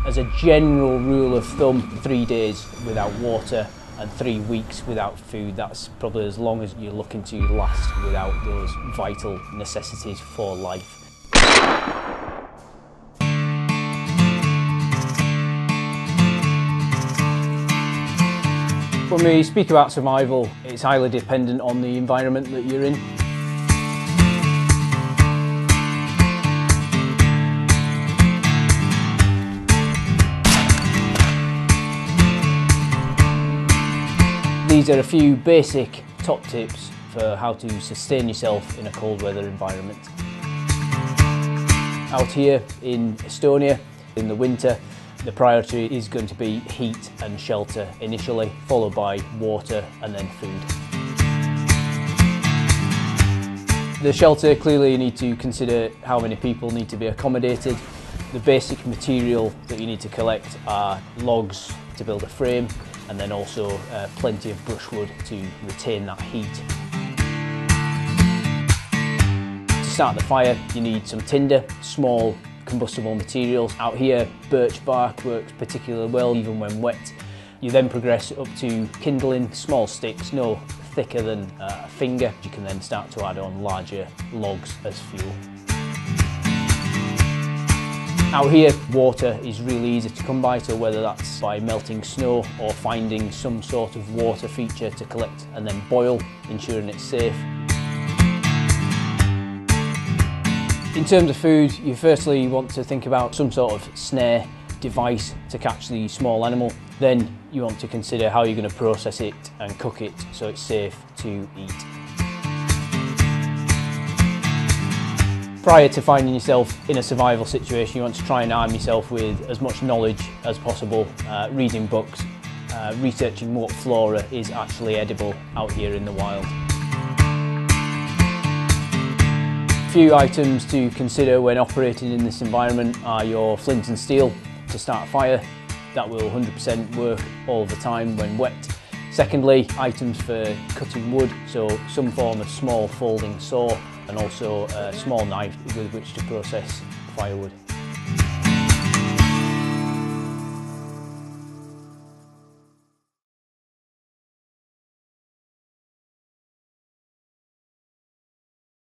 As a general rule of thumb, 3 days without water and 3 weeks without food, that's probably as long as you're looking to last without those vital necessities for life. When we speak about survival, it's highly dependent on the environment that you're in. These are a few basic top tips for how to sustain yourself in a cold weather environment. Out here in Estonia, in the winter, the priority is going to be heat and shelter initially, followed by water and then food. The shelter, clearly you need to consider how many people need to be accommodated. The basic material that you need to collect are logs to build a frame, and then also plenty of brushwood to retain that heat. To start the fire, you need some tinder, small combustible materials. Out here, birch bark works particularly well even when wet. You then progress up to kindling small sticks, no thicker than a finger. You can then start to add on larger logs as fuel. Out here, water is really easy to come by, so whether that's by melting snow or finding some sort of water feature to collect and then boil, ensuring it's safe. In terms of food, you firstly want to think about some sort of snare device to catch the small animal. Then you want to consider how you're going to process it and cook it so it's safe to eat. Prior to finding yourself in a survival situation, you want to try and arm yourself with as much knowledge as possible, reading books, researching what flora is actually edible out here in the wild. Few items to consider when operating in this environment are your flint and steel to start a fire. That will 100% work all the time when wet. Secondly, items for cutting wood, so some form of small folding saw and also a small knife with which to process firewood.